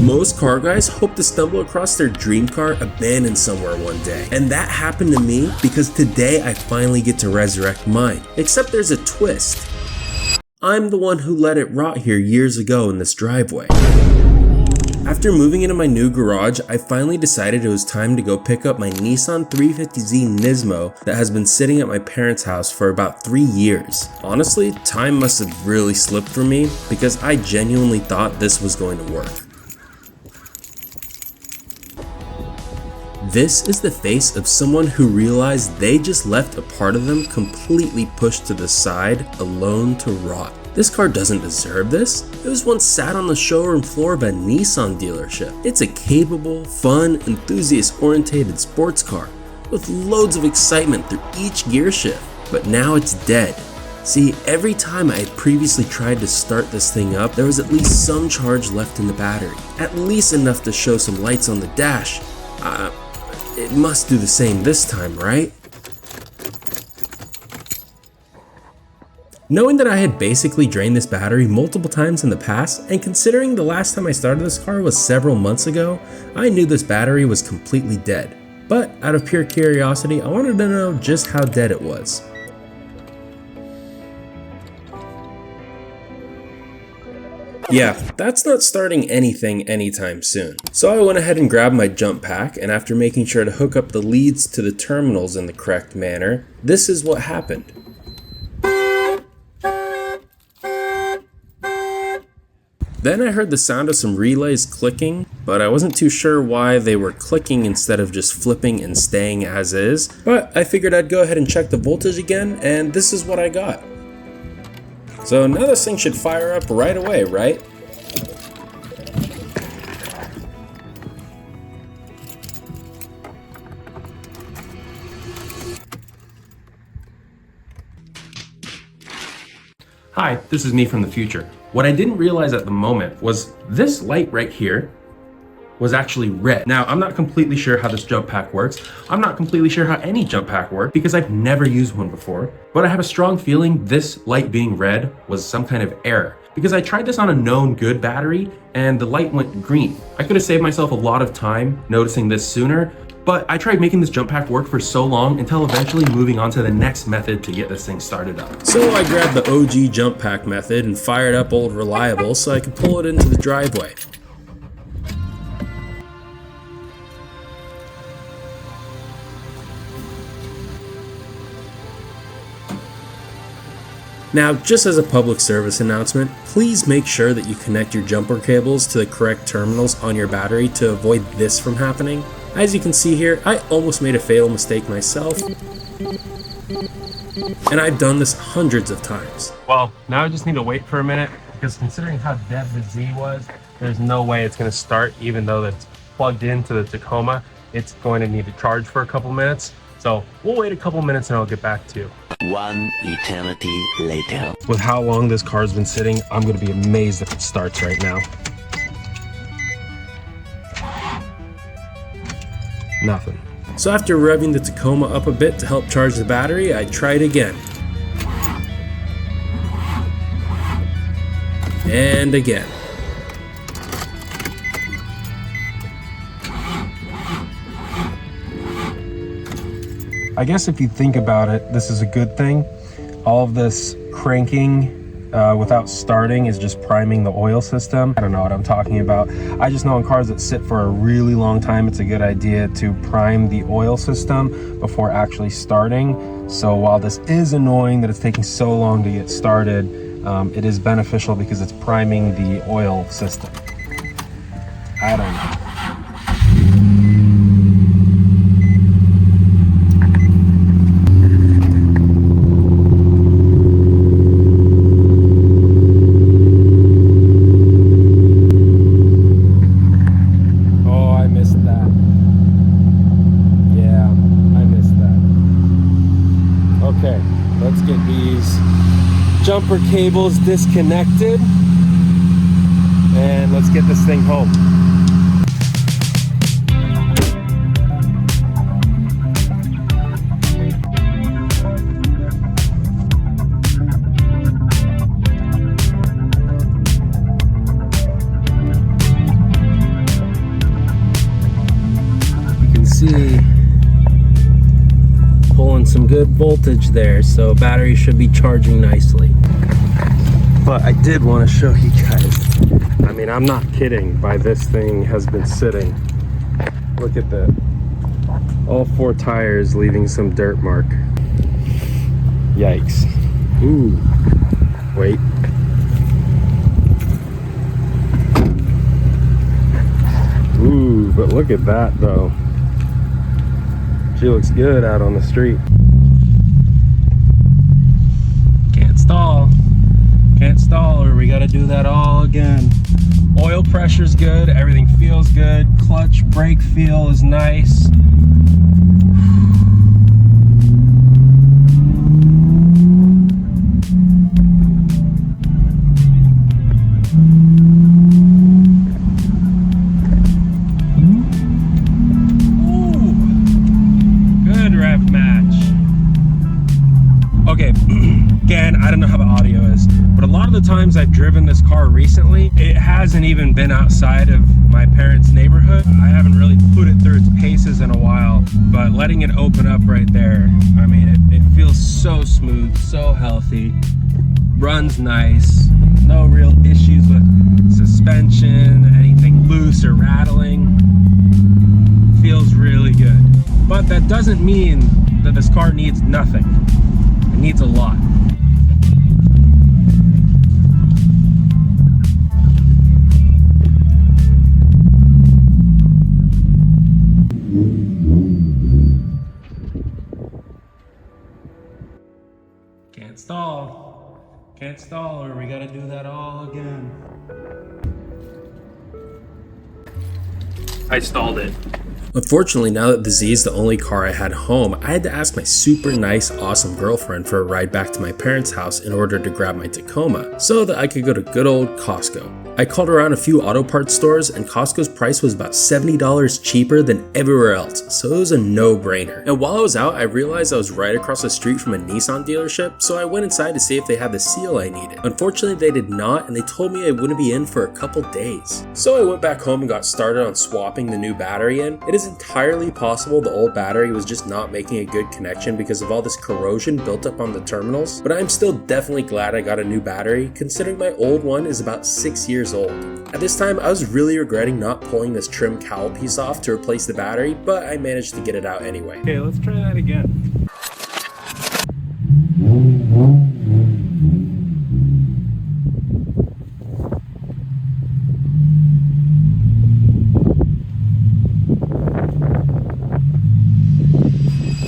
Most car guys hope to stumble across their dream car abandoned somewhere one day. And that happened to me because today I finally get to resurrect mine. Except there's a twist. I'm the one who let it rot here years ago in this driveway. After moving into my new garage, I finally decided it was time to go pick up my Nissan 350Z Nismo that has been sitting at my parents' house for about 3 years. Honestly, time must have really slipped for me because I genuinely thought this was going to work. This is the face of someone who realized they just left a part of them completely pushed to the side, alone to rot. This car doesn't deserve this. It was once sat on the showroom floor of a Nissan dealership. It's a capable, fun, enthusiast-oriented sports car with loads of excitement through each gear shift, but now it's dead. See, every time I had previously tried to start this thing up, there was at least some charge left in the battery, at least enough to show some lights on the dash. It must do the same this time, right? Knowing that I had basically drained this battery multiple times in the past, and considering the last time I started this car was several months ago, I knew this battery was completely dead. But out of pure curiosity, I wanted to know just how dead it was. Yeah, that's not starting anything anytime soon. So I went ahead and grabbed my jump pack, and after making sure to hook up the leads to the terminals in the correct manner, this is what happened. Then I heard the sound of some relays clicking, but I wasn't too sure why they were clicking instead of just flipping and staying as is. But I figured I'd go ahead and check the voltage again, and this is what I got. So now this thing should fire up right away, right? Hi, this is me from the future. What I didn't realize at the moment was this light right here was actually red. Now, I'm not completely sure how this jump pack works. I'm not completely sure how any jump pack works because I've never used one before, but I have a strong feeling this light being red was some kind of error because I tried this on a known good battery and the light went green. I could have saved myself a lot of time noticing this sooner, but I tried making this jump pack work for so long until eventually moving on to the next method to get this thing started up. So I grabbed the OG jump pack method and fired up old reliable so I could pull it into the driveway. Now, just as a public service announcement, please make sure that you connect your jumper cables to the correct terminals on your battery to avoid this from happening. As you can see here, I almost made a fatal mistake myself, and I've done this hundreds of times. Well, now I just need to wait for a minute, because considering how dead the Z was, there's no way it's going to start even though it's plugged into the Tacoma. It's going to need to charge for a couple minutes, so we'll wait a couple minutes and I'll get back to you. One eternity later. With how long this car's been sitting, I'm going to be amazed if it starts right now. Nothing. So after revving the Tacoma up a bit to help charge the battery, I tried again. And again. I guess if you think about it, this is a good thing. All of this cranking without starting is just priming the oil system. I don't know what I'm talking about. I just know in cars that sit for a really long time, it's a good idea to prime the oil system before actually starting. So while this is annoying that it's taking so long to get started, it is beneficial because it's priming the oil system. I don't know. Let's get these jumper cables disconnected and let's get this thing home. see pulling some good voltage there, so battery should be charging nicely. But I did want to show you guys, I mean, I'm not kidding by this thing has been sitting. Look at that. All 4 tires leaving some dirt mark. Yikes. Ooh. Wait. Ooh, but look at that though. She looks good out on the street. Can't stall. Can't stall or we gotta do that all again. Oil pressure's good, everything feels good. Clutch brake feel is nice. Okay, again, I don't know how the audio is, but a lot of the times I've driven this car recently, it hasn't even been outside of my parents' neighborhood. I haven't really put it through its paces in a while, but letting it open up right there, I mean, it feels so smooth, so healthy, runs nice, no real issues with suspension, anything loose or rattling. Feels really good. But that doesn't mean that this car needs nothing. It needs a lot. Can't stall. Can't stall or we gotta do that all again. I stalled it. Unfortunately, now that the Z is the only car I had home, I had to ask my super nice, awesome girlfriend for a ride back to my parents' house in order to grab my Tacoma, so that I could go to good old Costco. I called around a few auto parts stores and Costco's price was about $70 cheaper than everywhere else, so it was a no-brainer. And while I was out, I realized I was right across the street from a Nissan dealership, so I went inside to see if they had the seal I needed. Unfortunately, they did not, and they told me I wouldn't be in for a couple days. So I went back home and got started on swapping the new battery in. It is entirely possible the old battery was just not making a good connection because of all this corrosion built up on the terminals, but I'm still definitely glad I got a new battery, considering my old one is about 6 years old. At this time, I was really regretting not pulling this trim cowl piece off to replace the battery, but I managed to get it out anyway. Okay, let's try that again.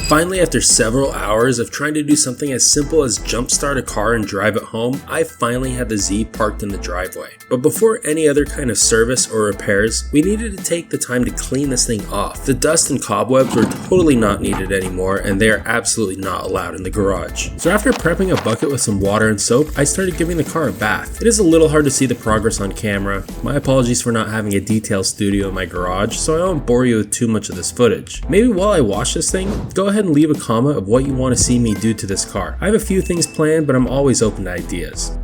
Finally, after several hours of trying to do something as simple as jump start a car and drive it home, I finally had the Z parked in the driveway. But before any other kind of service or repairs, we needed to take the time to clean this thing off. The dust and cobwebs were totally not needed anymore, and they are absolutely not allowed in the garage. So after prepping a bucket with some water and soap, I started giving the car a bath. It is a little hard to see the progress on camera. My apologies for not having a detail studio in my garage, so I won't bore you with too much of this footage. Maybe while I wash this thing, go ahead and leave a comment of what you want to see me do to this car. I have a few things planned, but I'm always open to ideas.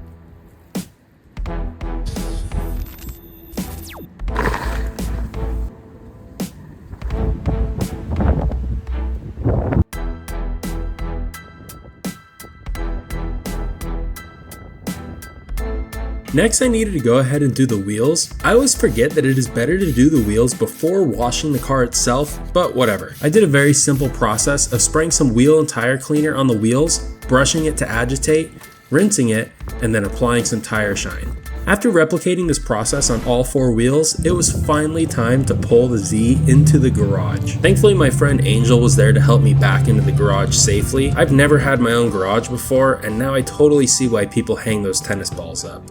Next, I needed to go ahead and do the wheels. I always forget that it is better to do the wheels before washing the car itself, but whatever. I did a very simple process of spraying some wheel and tire cleaner on the wheels, brushing it to agitate, rinsing it, and then applying some tire shine. After replicating this process on all 4 wheels, it was finally time to pull the Z into the garage. Thankfully, my friend Angel was there to help me back into the garage safely. I've never had my own garage before, and now I totally see why people hang those tennis balls up.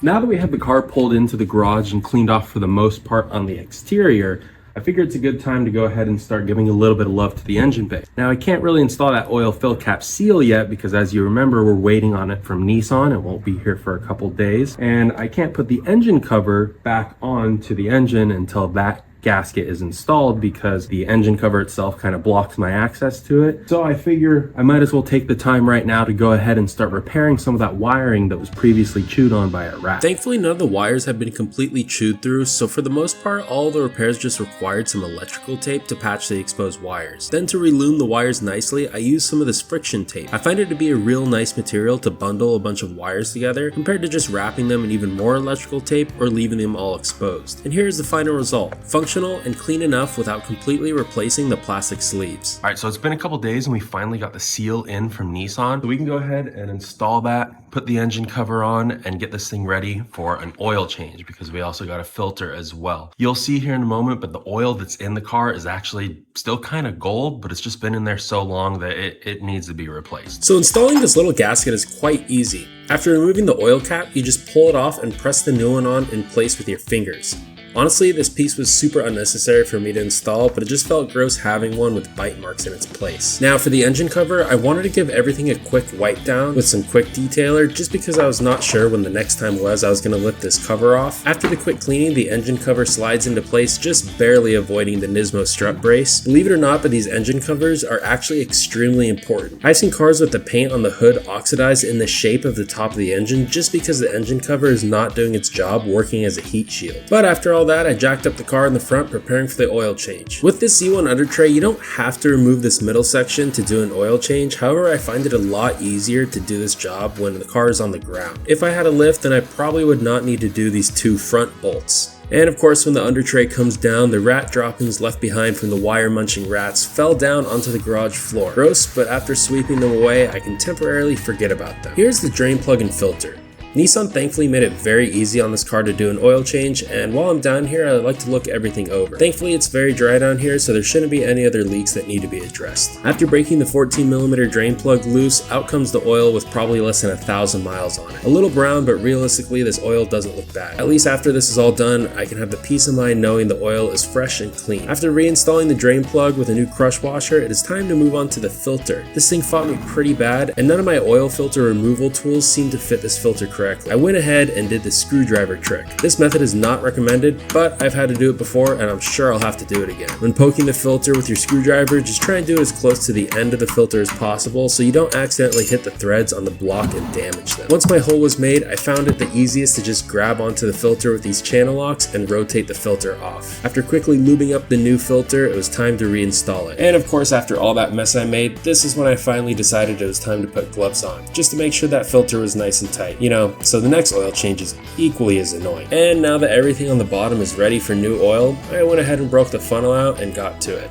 Now that we have the car pulled into the garage and cleaned off for the most part on the exterior, I figured it's a good time to go ahead and start giving a little bit of love to the engine bay. Now I can't really install that oil fill cap seal yet because as you remember, we're waiting on it from Nissan. It won't be here for a couple days. And I can't put the engine cover back onto the engine until that gasket is installed because the engine cover itself kind of blocks my access to it. So I figure I might as well take the time right now to go ahead and start repairing some of that wiring that was previously chewed on by a rat. Thankfully, none of the wires have been completely chewed through, so for the most part, all the repairs just required some electrical tape to patch the exposed wires. Then to relume the wires nicely, I used some of this friction tape. I find it to be a real nice material to bundle a bunch of wires together compared to just wrapping them in even more electrical tape or leaving them all exposed. And here's the final result. Functional and clean enough without completely replacing the plastic sleeves. All right, so it's been a couple days and we finally got the seal in from Nissan. So we can go ahead and install that, put the engine cover on, and get this thing ready for an oil change because we also got a filter as well. You'll see here in a moment, but the oil that's in the car is actually still kind of gold, but it's just been in there so long that it needs to be replaced. So installing this little gasket is quite easy. After removing the oil cap, you just pull it off and press the new one on in place with your fingers. Honestly, this piece was super unnecessary for me to install, but it just felt gross having one with bite marks in its place. Now for the engine cover, I wanted to give everything a quick wipe down with some quick detailer just because I was not sure when the next time I was going to lift this cover off. After the quick cleaning, the engine cover slides into place, just barely avoiding the Nismo strut brace. Believe it or not, but these engine covers are actually extremely important. I've seen cars with the paint on the hood oxidized in the shape of the top of the engine just because the engine cover is not doing its job working as a heat shield. But after all that, I jacked up the car in the front preparing for the oil change. With this Z1 under tray, you don't have to remove this middle section to do an oil change. However, I find it a lot easier to do this job when the car is on the ground. If I had a lift, then I probably would not need to do these two front bolts. And of course, when the under tray comes down, the rat droppings left behind from the wire munching rats fell down onto the garage floor. Gross, but after sweeping them away, I can temporarily forget about them. Here's the drain plug and filter. Nissan thankfully made it very easy on this car to do an oil change, and while I'm down here, I like to look everything over. Thankfully, it's very dry down here, so there shouldn't be any other leaks that need to be addressed. After breaking the 14mm drain plug loose, out comes the oil with probably less than 1,000 miles on it. A little brown, but realistically, this oil doesn't look bad. At least after this is all done, I can have the peace of mind knowing the oil is fresh and clean. After reinstalling the drain plug with a new crush washer, it is time to move on to the filter. This thing fought me pretty bad, and none of my oil filter removal tools seem to fit this filter correctly. I went ahead and did the screwdriver trick. This method is not recommended, but I've had to do it before and I'm sure I'll have to do it again. When poking the filter with your screwdriver, just try and do it as close to the end of the filter as possible so you don't accidentally hit the threads on the block and damage them. Once my hole was made, I found it the easiest to just grab onto the filter with these channel locks and rotate the filter off. After quickly lubing up the new filter, it was time to reinstall it. And of course, after all that mess I made, this is when I finally decided it was time to put gloves on, just to make sure that filter was nice and tight. You know, so the next oil change is equally as annoying. And now that everything on the bottom is ready for new oil, I went ahead and broke the funnel out and got to it.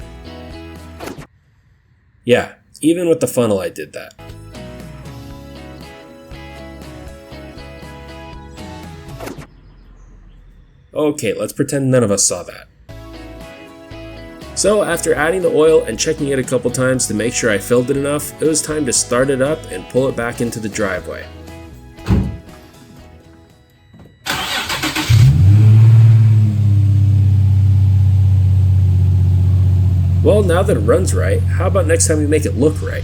Yeah, even with the funnel I did that. Okay, let's pretend none of us saw that. So after adding the oil and checking it a couple times to make sure I filled it enough, it was time to start it up and pull it back into the driveway. Well, now that it runs right, how about next time we make it look right?